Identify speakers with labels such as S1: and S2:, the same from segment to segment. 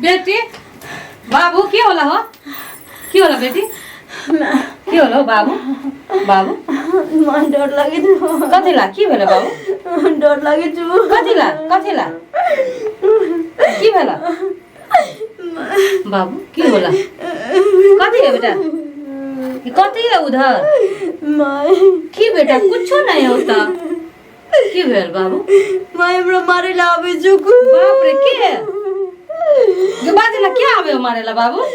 S1: बेटी बाबू की होला हो की होला बेटी की होला हो बाबू बाबू
S2: मन डर लागे छु
S1: कथिला की भेले बाबू
S2: डर लागे छु
S1: कथिला की भेला बाबू की होला कथी है बेटा कथी है उधर
S2: माय
S1: की बेटा कुछ नहीं होता की भेल बाबू
S2: माय हमरा मारे ला आवे छु
S1: बाप रे के ये बाजेला क्या आवे मारेला बाबू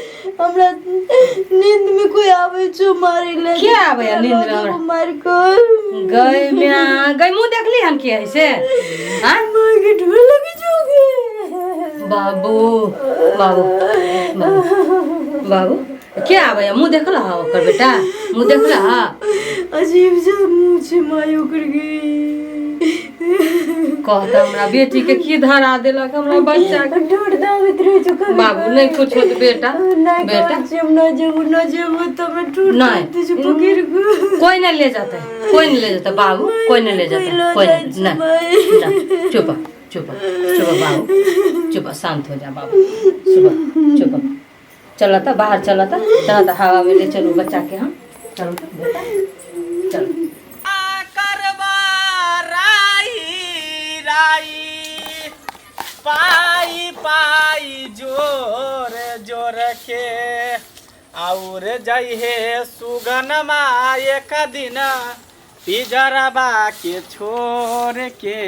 S2: हमरा नींद में कोई आवे छु मारे ला
S1: क्या आवे नींद में हमरा
S2: मार कर
S1: गई मैं गई मुंह देखली हम के है से हां
S2: माय के डर लगे छु
S1: बाबू बाबू बाबू क्या आवे मुंह देखला हा ओकर बेटा मुंह देखला हा
S2: अजीब सा मुंह से मायो कर गई
S1: कहता हमरा बेटी के की धरा देलक हमरा बच्चा के
S2: डर दावत रह छु
S1: बाबू नहीं कुछ होत बेटा बेटा
S2: जब न जब तो मैं टूट
S1: नहीं
S2: तुझे पकड़ गई
S1: कोई नहीं ले जाता है कोई नहीं ले जाता बाबू कोई नहीं ले जाता कोई नहीं चुप चुप चुप बाबू चुप शांत हो जा बाबू चुप चला था बाहर चला था हवा में ले चलो बच्चा के हम चलो बेटा चलो
S3: पाई पाई जोर जोर के और जइहे सुगनमा एक दिन पिजरबा के छोड़ के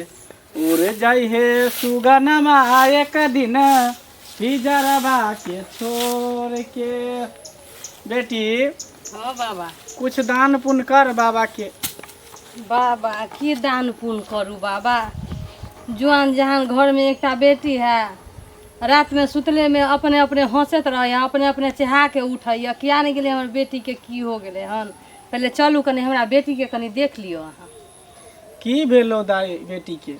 S3: उड़ जइहे सुगनमा एक दिन पिजरबा के छोड़ के। बेटी
S1: हाँ बाबा
S3: कुछ दान पुण्य कर बाबा के।
S1: बाबा की दान पुण्य करू बाबा जुआन जहान घर में एक बेटी है रात में सुतले में अपने अपने हंसत रहे अपने अपने चहा के उठैया किया नहीं गेले हमर बेटी के की हो गेले हन पहले चलू कनी हमरा बेटी के कनी देख लियो अहाँ
S3: की भेलो दाई बेटी के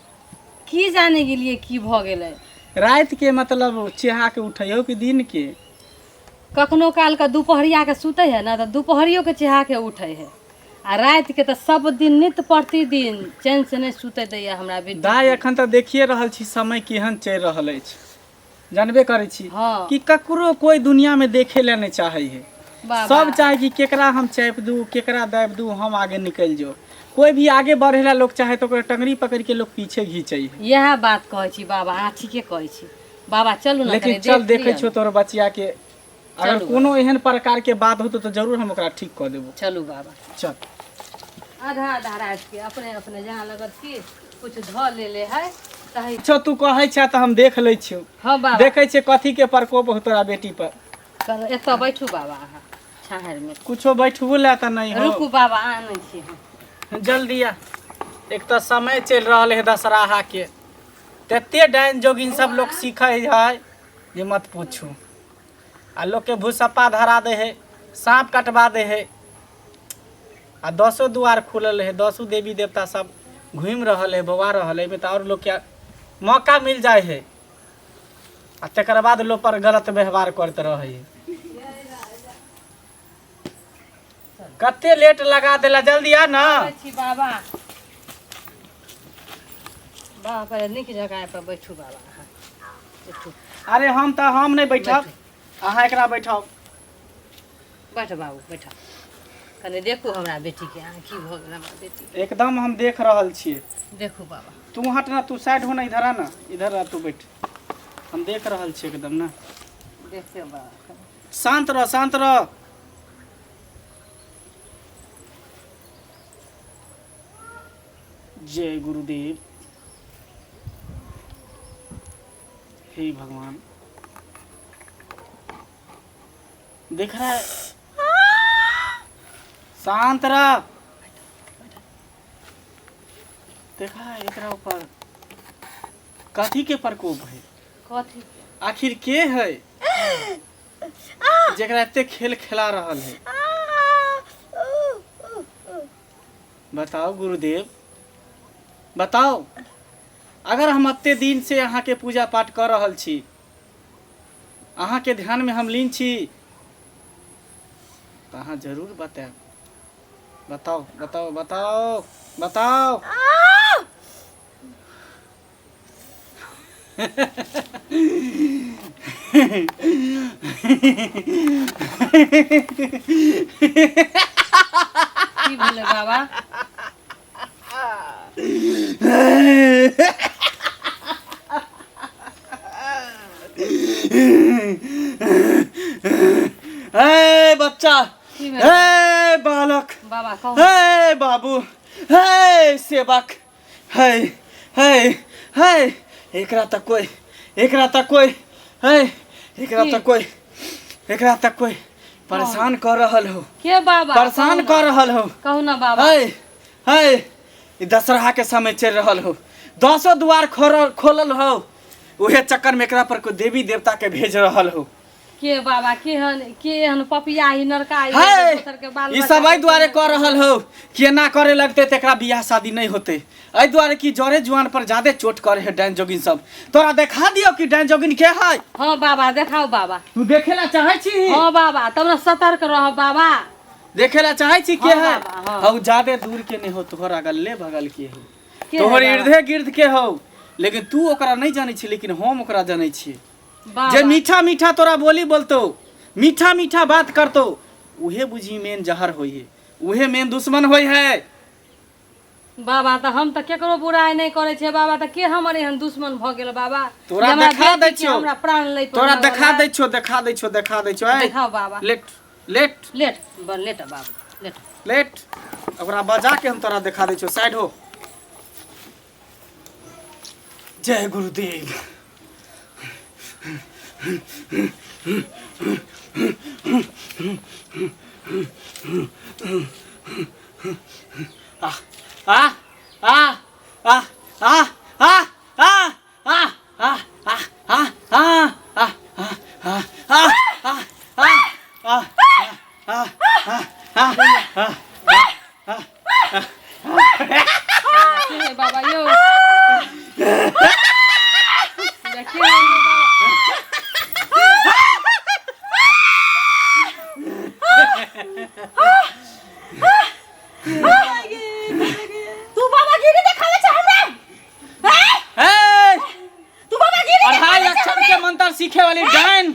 S1: की जाने के लिए की भ गेले
S3: रात के मतलब चहा के उठैयो कि दिन के
S1: कखनो काल का दोपहरिया के सुते है ना तो दोपहरियो के चहा के उठे है आ रात के तो सब दिन नित्य प्रतिदिन चैन से नहीं सुते दैया हमरा बेटी
S3: दाई अखन तो देखिए रहल छी समय केहन चल रहल अछि जानबे करै छी
S1: हाँ।
S3: कि ककरो कोई दुनिया में देखे ले नहीं चाहे है सब चाहे कि केकरा हम चाप दू केकरा दाब दू हम आगे निकल जाओ कोई भी आगे बढ़े ला लोग चाहे तो टंगरी पकड़ के लोग पीछे घींचे है
S1: यह बात कहै छी बाबा अहाँ ठीके कहै छी बाबा चलू ना
S3: लेकिन चल देखे छो तोर बचिया के अगर कोनो एहन प्रकार के बात होतो तो जरूर हम ओकरा ठीक कर देबो
S1: चलू बाबा
S3: चल
S1: आधा आधा रात के अपने अपने जहाँ लगत की कुछ ध ले है तही
S3: छो तू कहै छ त हम देख लै छियो
S1: हाँ बाबा
S3: देखै छे कथी के प्रकोप हो तोरा बेटी पर
S1: कर एतऽ बैठू बाबा अहाँ छाहर में
S3: कुछो बैठबो ला त नहीं हो
S1: रुकू बाबा आनै छी हम
S3: जल्दी आ एक तो समय चल रहा है दशहरा के तते डाइन जोगिन सब लोग सीखे है ये मत पूछू आ लोग के भूसप्पा धरा दे है सांप कटवा दे है आ 10 द्वार खुलल है 10 देवी देवता सब घूम रहल है बवा रहल है में तो और लोग के मौका मिल जाए है आ तकर बाद लोग पर गलत व्यवहार करते रहे है कते लेट लगा देला जल्दी आ ना
S1: छी बाबा बाबा पर निक जगह पर बैठू बाबा अहाँ बैठू
S3: अरे हम नहीं बैठब अहाँ एकरा बैठाओ
S1: बैठ बाबू बैठा कने देखू हमरा बेटी के अहाँ की भ गेल हमरा बेटी
S3: एकदम हम देख रहल छिए
S1: देखू बाबा
S3: तू हट ना तू साइड हो ना इधर आ ना इधर आ तू बैठ हम देख रहल छिए एकदम ना
S1: देखते बाबा
S3: शांत रह जय गुरुदेव हे भगवान देख रहा है शांत रह देखा है एकरा ऊपर कथी के प्रकोप है
S1: कथी
S3: आखिर के है जेकरा एते खेल खेला रहल है बताओ गुरुदेव बताओ अगर हम अत्ते दिन से अहाँ के पूजा पाठ कर रहल छी अहाँ के ध्यान में हम लीन छी तो अहाँ जरूर बताओ बताओ
S1: की भेलै बाबा?
S3: हे बच्चा,
S1: की भेलै
S3: हे बालक,
S1: बाबा? कहू।
S3: हे बाबू, हे सेवक, हे हे हे एकरा तक कोई, एकरा तक कोई, हे एकरा तक कोई, एकरा तक कोई परेशान कर रहल हो।
S1: के बाबा?
S3: परेशान कर रहल हो।
S1: कहू ना बाबा।
S3: हे हे ई दशहरा के समय चल रहल हो, 10 द्वार खोलल हो, उहे चक्कर में एकरा पर कोई देवी देवता के भेज रहल हो।
S1: के बाबा? केहन पपिया ही नरका ही
S3: हे
S1: दोसर के बाल
S3: ई
S1: बच्चा
S3: सब एहि दुआरे कर रहल हो कि ना करे लगते तो एकरा बियाह शादी नहीं होते। एहि दुआरे कि जरे जुआन पर ज्यादा चोट करे है डायन जोगिन सब। तोरा देखा दियो कि डायन जोगिन के है।
S1: हाँ बाबा, देखाओ बाबा।
S3: तू देखेला चाहे छी?
S1: हाँ बाबा, तब ना सतर्क रह बाबा।
S3: देखेला चाहे छी के
S1: हाँ
S3: है?
S1: बाबा, हाँ।
S3: हौ ज्यादा दूर के नहीं हो, तोहर अगले बगल के हो,
S1: के
S3: तोहर
S1: है बाबा?
S3: इर्धे गिर्द के हो, लेकिन तू ओकरा नहीं जाने छी, लेकिन हम ओकरा जाने छी।
S1: बाबा।
S3: जे मीठा मीठा तोरा बोली बोलतो, मीठा मीठा बात करतो, उहे बुझी मेन जहर होई है, उहे मेन दुश्मन होई है।
S1: बाबा तो हम तो केकरो बुराई नहीं करे छे बाबा, तो के हमर एहन दुश्मन भ गेल बाबा?
S3: तोरा
S1: जे हमरा
S3: देखा
S1: बेटी
S3: दै
S1: के
S3: छियौ,
S1: हमरा प्राण लै पर
S3: तोरा
S1: लगल
S3: देखा
S1: है।
S3: दै छो, देखा दै छो, देखा दै छो।
S1: देखाओ बाबा।
S3: लेट लेट
S1: लेट लेट बाबा, लेट।
S3: लेट ओकरा बजा के हम तोरा देखा दै छो। साइड हो। जय गुरुदेव। आ आ आ आ आ आ आ आ आ आ आ
S1: के है बाबा यो? देखिए बाबा।
S2: तू बाबा गिरी देखावे छ हमरा? हैं? तू बाबा गिरी
S3: अढ़ाई अक्षर के मंत्र सीखे वाली डायन,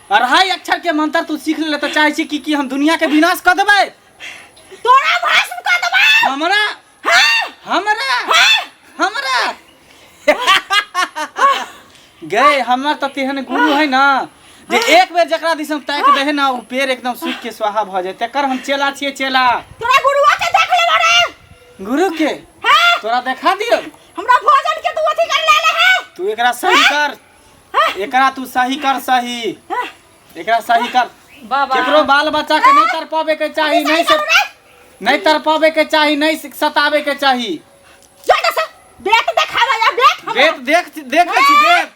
S3: अढ़ाई अक्षर के मंत्र तू सीख ले तो चाहे छी कि हम दुनिया के विनाश कर देबै?
S2: तोरा भस्म कर देबै।
S3: हमरा हमरा हमरा गए हमर तो तेहन गुरु है ना, जे एक बेर जकरा दिस हम ताक दे है ना, वो पेड़ एकदम सूख के स्वाहा भ जाए। तेकर हम चेला छिए, चेला।
S2: तोरा गुरुआ के देख ले बारे।
S3: गुरु के
S2: हैं?
S3: तोरा देखा दियो।
S2: हमरा भोजन के तू अथी कर ले है।
S3: तू एकरा सही कर, एकरा तू सही कर, सही एकरा सही कर।
S1: बाबा
S3: केकरो बाल बच्चा के नहीं तर पावे के चाही, नहीं से नहीं तर पावे के चाही, नहीं सतावे के चाही।
S2: जोटा से बेट देखावा या बेट।
S3: बेट देख देख छी बेट।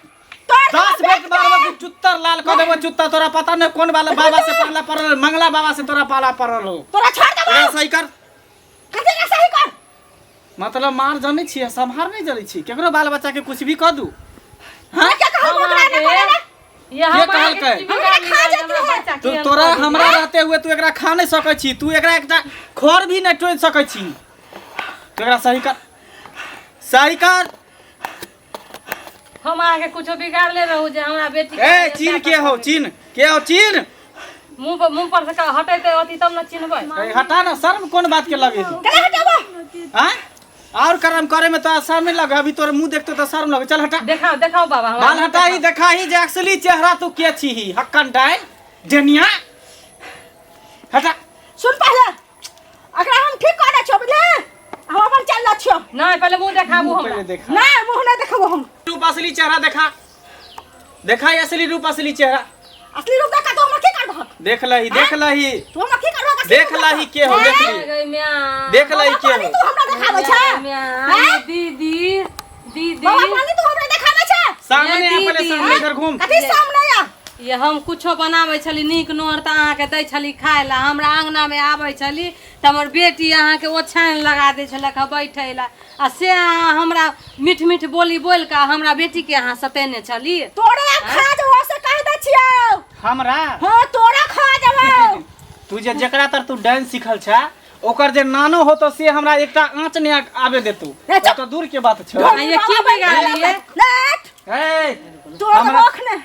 S3: 10 बेट मारबो कि चुत्तर लाल कर देबो। चुत्ता तोरा पता नहीं कौन वाला बाबा से पाला पड़ल, मंगला बाबा से तोरा पाला पड़ल हो।
S2: तोरा छोड़ देबो।
S3: एकरा सही कर।
S2: कथि का सही कर?
S3: मतलब मार जाने छी, संभार नहीं जाने छी, केकरो बाल बच्चा के कुछ भी कह दू। हां
S2: क्या कहू ओकरा ने करे ना?
S1: ये
S3: के कहलकै?
S1: हमरा खा जाती है।
S3: तू तोरा हमरा रहते हुए तू एकरा खा नहीं सकै छी, तू एकरा एकटा खोर भी नहीं टोन सकै छी। तू एकरा सही कर, सही कर।
S1: हम आके कुछो बिगाड़ ले रहू जे हमरा बेटी
S3: ए चीन के हो, चीन के हो, चीन
S1: मुंह पर से हटेते अथी तब न चिन्हबै।
S3: ए, हटा ना, शर्म कौन बात के लगे तू?
S2: कला हटाबो।
S3: हां और कर्म करे में तो शर्म नहीं लगे। अभी तोर मुंह देखते तो शर्म लगे। चल हटा,
S1: देखाओ देखाओ बाबा हमरा।
S3: बाल हटा ही, देखा ही जे असली चेहरा तू के छी ही। हक्कन डाय डेनिया हटा।
S2: सुन पहले अकरा हम ठीक कर दै छौ बुझले। हम अपन चल ल छियो।
S1: नहीं पहले मुंह देखाबू
S3: मुंह
S1: हमरा।
S3: पहले देखा,
S2: ना मुंह ना देखबो हम।
S3: रूप असली चेहरा देखा, देखा ही असली रूप, असली चेहरा
S2: असली रूप देखा तो हम की करबो?
S3: देख लही, देख लही,
S2: तू हम की करबो?
S3: देख लही के हो, देख ली,
S1: गई म्या।
S3: देख लही के हो।
S2: तू हमरा देखाबै छ?
S1: म्या दीदी दीदी
S2: बाबा पानी तू हमरा देखाबै छ?
S3: सामने आ, पहले
S1: दीदी।
S3: सामने इधर घूम।
S2: कथि सामने आ?
S1: ये हम कुछो बनाबै छली नीक नोर त अहाँ के दै छली खाय ला। हमरा आंगना में आबै छली त हमर बेटी अहाँ के ओछान लगा दै छलक बैठै ला, आ से अहाँ हमरा मीठ मीठ बोली बोल के हमरा बेटी के अहाँ सतेने छली।
S2: तोरे खा जबो से कह दै छियो।
S3: हमरा
S2: हां तोरा खा जबो।
S3: तू जे जेकरा तर तू डांस सिखल छ, ओकर जे नानो होतो से हमरा एकटा आंच ने आवे देतू।
S2: ए, चुप।
S3: तो दूर के बात छ।
S1: ये की बिगाड़ लिए?
S2: लेट
S3: ए
S2: तोरा
S3: हमरा
S2: मुख ने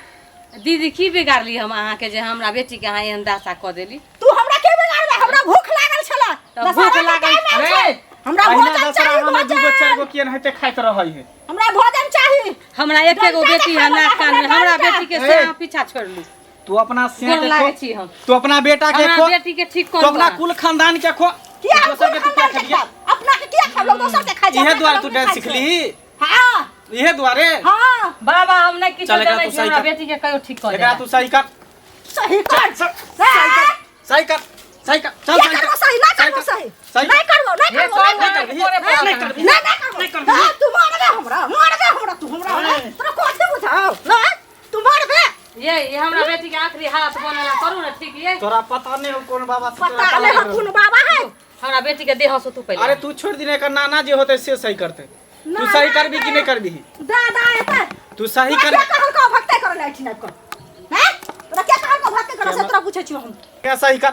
S1: दीदी की बिगाड़ली हम अहाँ के जे हमरा बेटी के अहाँ एहन दासा कऽ देली?
S2: तू हमरा के बिगाड़ दे? हमरा भूख लागल छला।
S1: तऽ भूख लागल
S3: अरे
S2: हमरा
S3: अहिना
S2: भोजन
S3: दशहरा
S2: चाहिए,
S3: में दूगो
S2: भोजन।
S3: 4 गो कियन हेते खाइत रहै है।
S2: हमरा भोजन चाहिए।
S1: हमरा एके गो बेटी है नाक कान में, हमरा बेटी के से अहाँ पीछा छोड़लू।
S3: तू अपना से
S1: गोर लागै छी हम।
S3: तू अपना बेटा के
S1: हमरा
S3: खो,
S1: बेटी के ठीक
S3: तू
S1: करू।
S3: अपना कुल खानदान के खो।
S2: किया हम
S3: दोसर के तू क्या
S2: खानदान के
S3: खलिया?
S2: खाब? अपना के किया खाब? लोग दोसर के खाइ छै।
S3: इहे
S2: अपना
S3: द्वारे
S2: के
S3: तू
S2: लोग
S3: डांस
S2: खाइ
S3: सीख
S2: छै।
S3: ली?
S2: हां
S3: इहे द्वारे?
S2: हां
S1: बाबा हम नहीं किछो
S3: चल एकरा
S1: जानै
S3: तू
S1: छी,
S3: सही
S1: हमरा
S3: कर।
S1: बेटी के कहियो ठीक कर
S3: एकरा
S1: दे।
S3: तू सही कर।
S2: सही कर।
S3: सही कर। सही कर। चल
S2: क्या करबो सही? ना करबो सही।
S3: सही।
S2: नहीं करबो, नहीं
S1: ये
S2: करबो।
S1: कौन
S2: नहीं
S1: है?
S2: करबो।
S1: करे पड़ा
S2: नहीं
S1: कर।
S2: करबो। नहीं करबो। हां तू मार दे हमरा। मार दे हमरा तू हमरा। तोरा कोसे बुझाओ? ना तू मार दे।
S1: ये हमरा बेटी के आखिरी हाथ बनेला करू ना ठीक ये।
S3: तोरा पता नहीं हो कौन बाबा से तोरा
S2: पता नहीं
S3: पता
S2: हम कौन बाबा है।
S1: हमरा बेटी के देह से तू पहले।
S3: अरे तू छोड़ दिने का नाना जे होते से सही करते। तू
S2: ना,
S3: सही
S2: ना,
S3: करबी कि
S2: ना।
S3: नहीं करबी?
S2: दादा एते।
S3: तू सही कर।
S2: क्या कहल को भक्ते कर लाइट ना कर। हैं? तोरा क्या कहल को भक्ते कर से तोरा पूछे छी हम।
S3: क्या सही कर?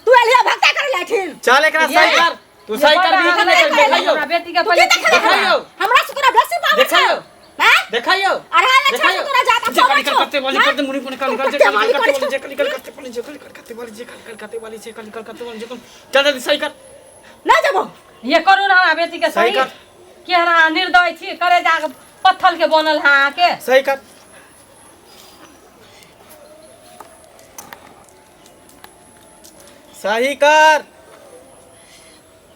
S2: तू एलिया भक्ते कर लाइट।
S3: चल एकरा
S1: ये-
S3: सही कर। तू सही कर भी कि नहीं कर? देखाइयो
S1: हमरा बेटी के
S2: तू
S1: पहले
S2: के देख
S3: देखाइयो।
S2: हमरा से तोरा बेसी बाबू
S3: देखाइयो।
S2: हैं?
S3: देखाइयो।
S2: अरे हां अच्छा तोरा जाता
S3: जे
S2: समझ
S3: कल करते वाली करते मुनी मुनी कल करते
S2: करते वाली
S3: करते
S2: करते।
S3: वाली जे कल करते वाली जे कल करते वाली जे कल करते वाली जे कल करते वाली जे चल जल्दी सही कर।
S2: ना जबो।
S1: ये करू ना हमरा बेटी के
S3: सही
S1: सही
S3: कर।
S1: केहरा निर्दय छी करे जा पत्थर के बनल है आके।
S3: सही कर। सही कर।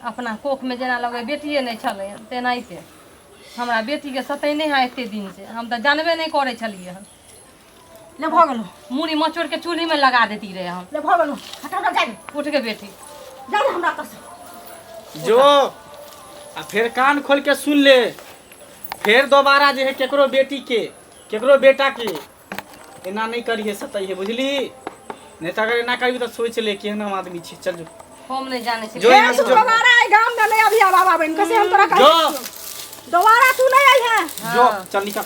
S1: अपना कोख में जेना लगे बेटिए नहीं छलै तेनाहिते हमरा बेटी के सतै नहीं है एते दिन से, हम तो जानबे नहीं करे छलिए हन।
S2: ले भ गेलो।
S1: मूड़ी मचोड़ के चूल्ही में लगा देती रहे हम।
S2: ले भ गेलो। हटा हटा जा।
S1: उठ के बेटी
S2: जा हमरा पास।
S3: जो आ फिर कान खोल के सुन ले। फिर दोबारा जे है केकरो बेटी के केकरो बेटा के एना नहीं करिए सतई है बुझली? नहीं तो अगर एना करबी तो सोच ले कि हम आदमी छी। चल जो
S1: हम नहीं जाने छी।
S3: जो
S2: फिर
S3: यहाँ से
S2: तू
S3: जो।
S2: दोबारा आई गांव में नहीं अभी बाबा बहन कैसे हम तोरा
S3: जो
S2: कह दोबारा तू नहीं आई है।
S3: जो चल निकल।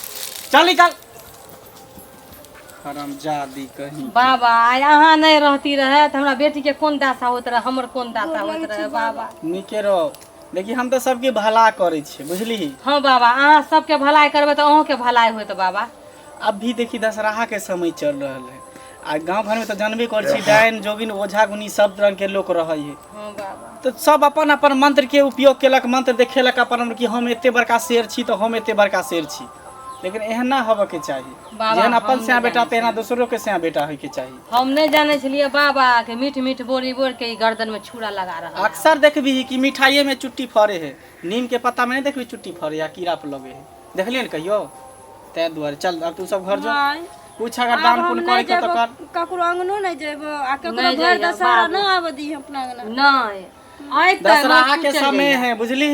S3: चल निकल। हरामजादी कहीं।
S1: बाबा यहाँ नहीं रहती रहे तो हमरा बेटी के कौन दासा होत रहे, हमर कौन दासा होत रहे बाबा।
S3: निके रहो। देखिए हम तो सबके भला करे छे बुझली?
S1: हाँ बाबा अहाँ सबके भलाई करबे तो अहों के भलाई होत बाबा।
S3: अब भी देखी दशहरा के समय चल रहा है आ गांव घर में तो जानबे कर छी डायन जोगिन ओझा गुनी सब रंग के लोग रहे है।
S1: हाँ बाबा
S3: तो सब अपन अपन मंत्र के उपयोग केलक, मंत्र देखेलक अपन कि हम एते बड़का शेर छी तो हम एते बड़का शेर छी। लेकिन एहन ना होबे के चाहिए।
S1: बाबा,
S3: जेहन अपन
S1: हम
S3: से
S1: नहीं
S3: बेटा
S1: जाने
S3: तेना दूसरों के से बेटा होय के चाहिए।
S1: हम नहीं जाने छलिए बाबा के मीठ मीठ बोरी बोर के ई गर्दन में छुरा लगा रहा।
S3: अक्सर देखबी कि मिठाइये में चुट्टी फरे है, नीम के पत्ता में नहीं देखबी चुट्टी फरे या कीड़ा पे लगे है। देखलिए न कहियो? तै दुआरे चल अब तू सब घर जा। कुछ अगर दान पुण्य करे के तो कर।
S4: ककरो अंगनो नहीं जेबो आ ककरो
S1: नहीं
S4: घर
S1: जाइयो,
S4: दशहरा
S1: बाबू।
S4: न आवे दी अपना अंगना।
S1: नहीं आई त
S3: दशहरा के समय है बुझली?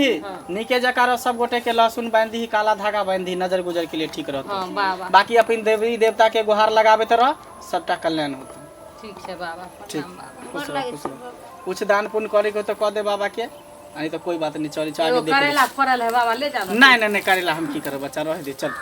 S3: निके जकार सब गोटे के लहसुन बांध दी, काला धागा बांध दी, नजर गुजर के लिए ठीक रहता।
S1: हाँ बाबा
S3: बाकी अपन देवी देवता के गुहार लगावे तो रह सबटा कल्याण होता।
S1: ठीक है बाबा
S3: ठीक
S1: प्रणाम बाबा।
S3: खुश रह, खुश रह। कुछ दान पुण्य करे के तो कह दे बाबा के, नहीं तो कोई बात नहीं चली आगे
S1: एगो
S3: देख ले।
S1: करेला फरल है बाबा ले जा।
S3: नहीं नहीं नहीं करेला हम की करे बच्चा रह दे चल।